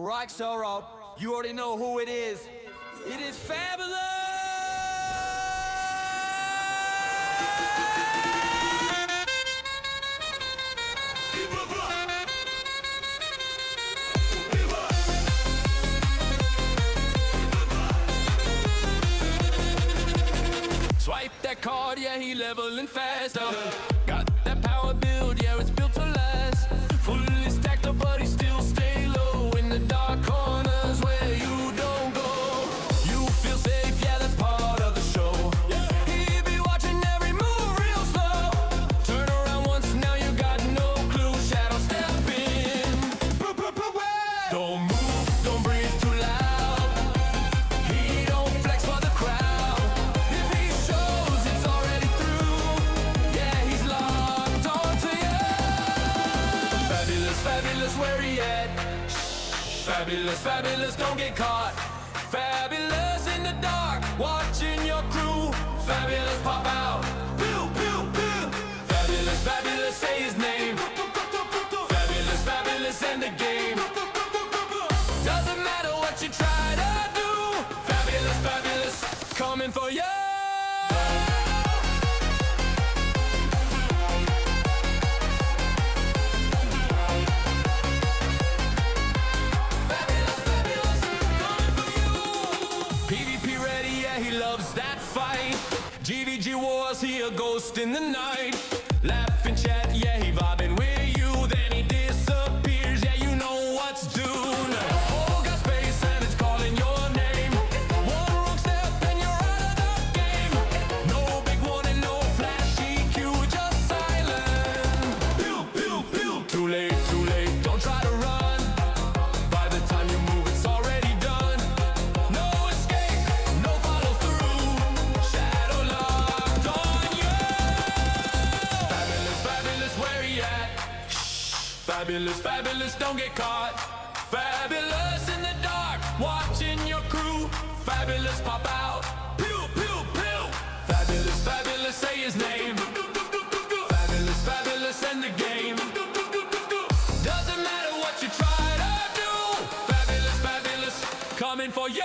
ROX are up. You already know who it is. It is fabulous! Swipe that card, yeah, he leveling faster. Got that power build, yeah, it's built to last. Fully stacked up, but he still stay low in the dark corners where you don't go. You feel safe, yeah, that's part of the show. He be watching every move real slow. Turn around once, now you got no clue. Shadow step in. Don't move, don't breathe too loud. He don't flex for the crowd. If he shows, it's already through. Yeah, he's locked onto you. Fabulous, fabulous, where he at? Fabulous, fabulous, don't get caught. Fabulous in the dark, watching your crew. Fabulous, pop out. Pew, pew, pew. Fabulous, fabulous, say his name. Fabulous, fabulous, end the game. Doesn't matter what you try to do. Fabulous, fabulous, coming for you. PvP ready, yeah, he loves that fight. GVG wars, he a ghost in the night. Laugh and chat, yeah, he vibing with you. Then he disappears, yeah, you know what's due. Oh, got space and it's calling your name. One wrong step and you're out of the game. No big warning, no flashy cue, just silent. Pew, pew, pew. Too late, don't try to run. By the time you move, it's already done. No escape, no follow through. Shadow locked on you. Fabulous, fabulous, where he at? Fabulous, fabulous, don't get caught. Fabulous in the dark, watching your crew. Fabulous, pop out. Pew, pew, pew. Fabulous, fabulous, say his name. Fabulous, fabulous, end the game. Doesn't matter what you try to do. Fabulous, fabulous, coming for you.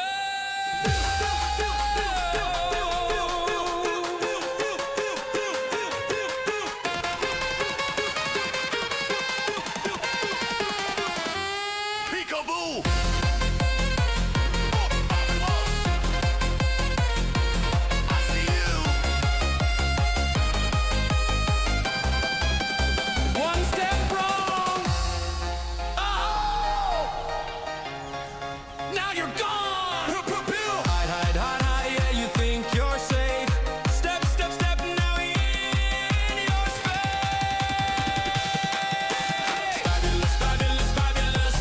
Peekaboo! I see you. One step wrong. Oh! Now you're gone. Hide, yeah, you think you're safe. Step, now in your space. Fabulous, fabulous, fabulous.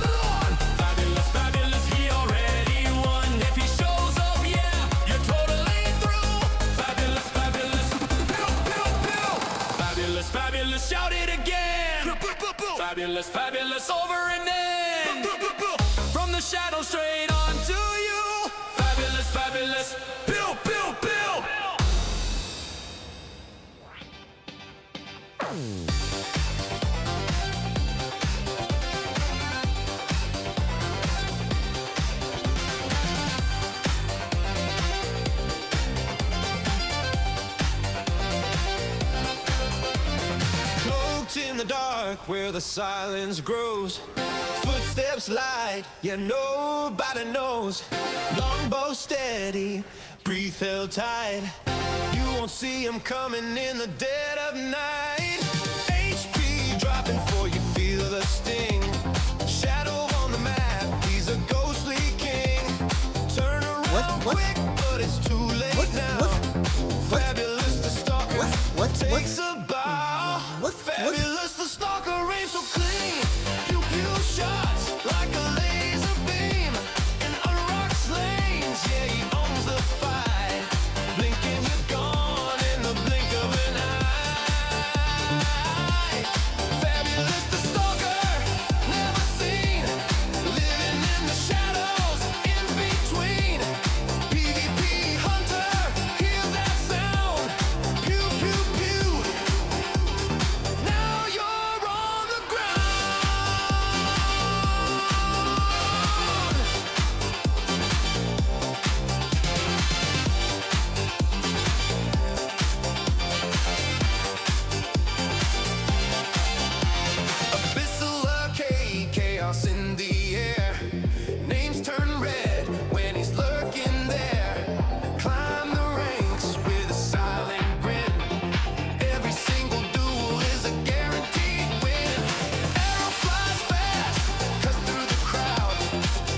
Run! Fabulous, fabulous, he already won. If he shows up, yeah, you're totally through. Fabulous, fabulous. Pew, pew, pew. Fabulous, fabulous, shout it again. Fabulous, fabulous, over and in. From the shadow straight on to you. Fabulous, fabulous, pew, pew, pew. Cloaked in the dark where the silence grows. Footsteps light, yeah, nobody knows. Longbow steady, breathe held tight. You won't see him coming in the dead of night. HP dropping for you, feel the sting. Shadow on the map, he's a ghostly king. Turn around quick, but it's too late now. Fabulous the stalker takes a bow. Fabulous the stalker aims so clean. Pew pew shots like a laser beam. In ROX lanes, yeah, he owns the fight. Blinking, you're gone in the blink of an eye. Fabulous the stalker the air. Names turn red when he's lurking there. Climb the ranks with a silent grin. Every single duel is a guaranteed win. Arrow flies fast, cuts through the crowd.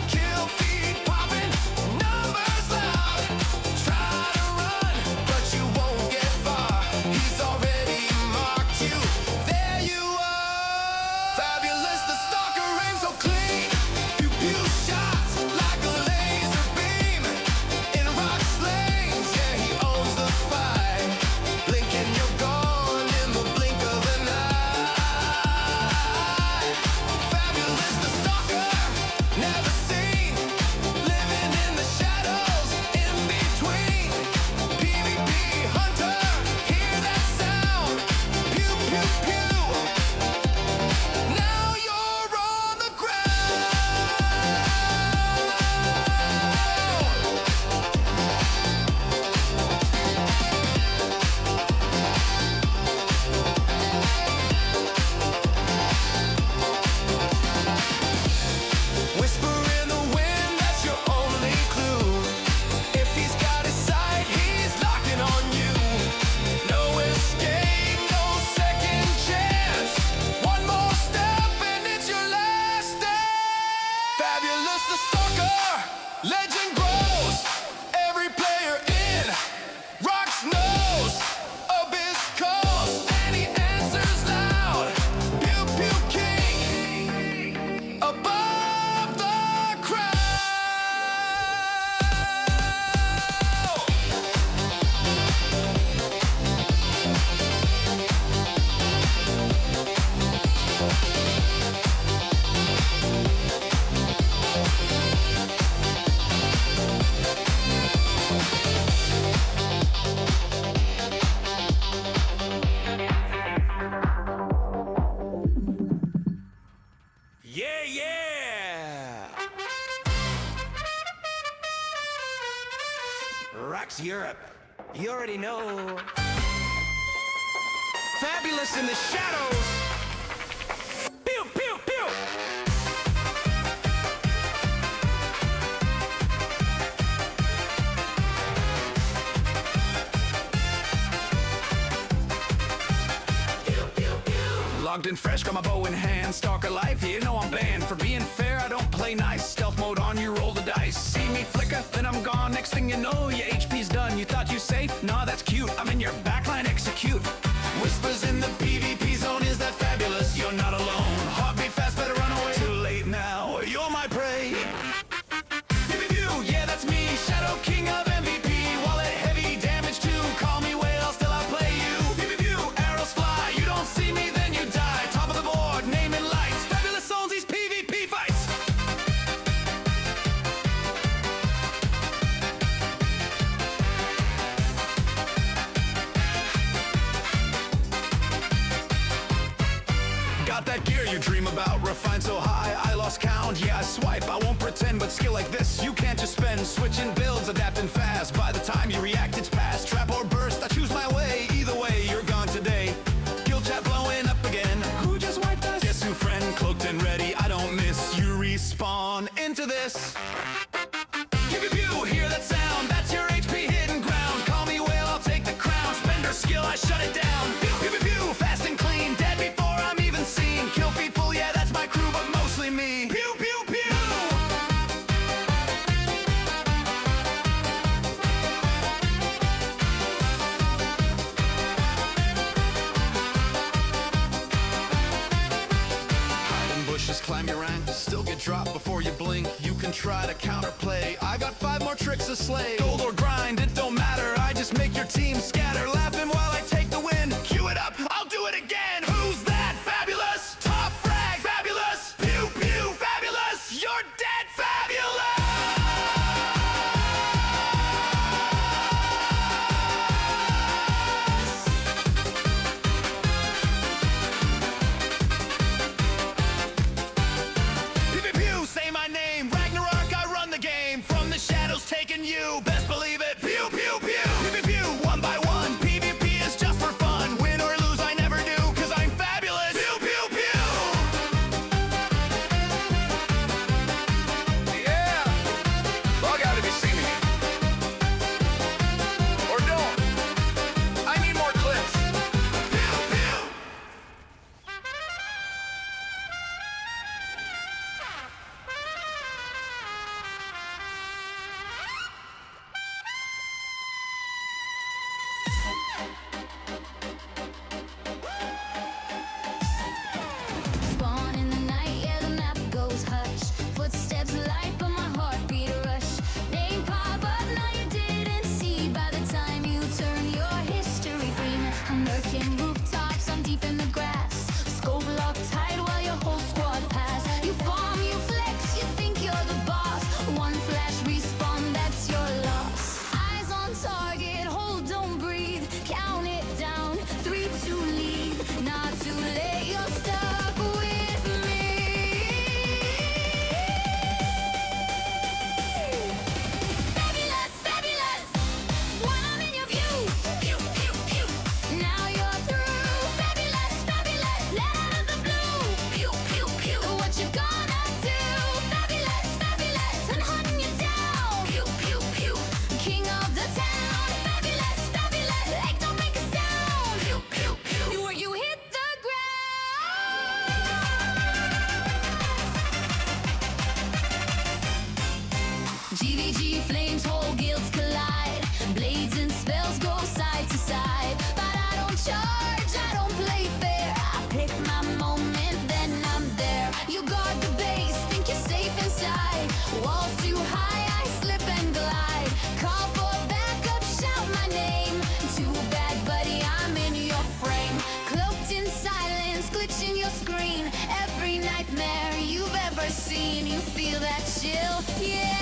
Kill feed popping, numbers loud. Try to run, but you won't get far. He's already marked you. There you are. Fabulous, the stalker aims so clean. Pew pew shots like a laser beam. In ROX lanes, yeah, he owns the fight. Blinking, you're gone in the blink of an eye. Fabulous, the stalker, never seen. Living in the shadows, in between. PvP hunter, hear that sound. Pew pew pew. Now you're on the ground. Whisper in the wind, that's your only clue. If he's got his sight, he's locking on you. No escape, no second chance. One more step and it's your last stand. Fabulous, the stalker, legend grows. Every player in ROX knows. Abyss calls and he answers loud. Pew pew king, above the crowd. Yeah, yeah! ROX Europe, you already know. Fabulous in the shadows. Pew, pew, pew! Logged in fresh, got my bow in hand. Stalker life, yeah, you know I'm banned. For being fair, I don't play nice. Stealth mode on, you roll the dice. See me flicker, then I'm gone. Next thing you know, your HP's done. You thought you safe? Nah, that's cute. I'm in your backline, execute. Whispers in the PvP zone, is that fabulous? You're not alone. Heartbeat fast, better run away. Too late now, you're my prey. Pew, pew, pew, yeah, that's me. Shadow King of MVP. Wallet heavy, damage too. Call me whale, still I'll play you. Pew, pew, pew, arrows fly. You don't see me, then you die. Top of the board, name and lights. Fabulous owns these PvP fights. Got that gear you dream about, refined so high, I lost count. Yeah, I swipe, I won't pretend, but skill like this, you can't just spend. Switching builds, adapting fast. By the time you react, it's past. Trap or burst, I choose my way. Either way, you're gone today. Guild chat blowing up again. Who just wiped us? Guess who, friend? Cloaked and ready, I don't miss. You respawn into this. Pew, pew, pew, hear that sound? That's your HP hidden ground. Call me whale, I'll take the crown. Spender skill, I shut it down. Pew, pew, pew, pew, fast and clean. Dead before I'm even seen. Kill feed full, yeah, that's my crew, but mostly me. Pew, pew, pew. Hide in bushes, climb your rank, still get dropped before you blink. You can try to counterplay. I got 5 more tricks to slay. Gold or grind, it don't matter. I just make your team scatter. Laughing while I take the win. Cue it up, I'll do it again. Who's that? Fabulous. Top frag. Fabulous. Pew pew. Fabulous. You're dead. Fabulous. Pew pew pew. Say my name. Ragnarok. I run the game. From the shadows taking you. Best believe it. Pew pew pew. Pew pew pew. One by one. PvP is just see and you feel that chill, yeah.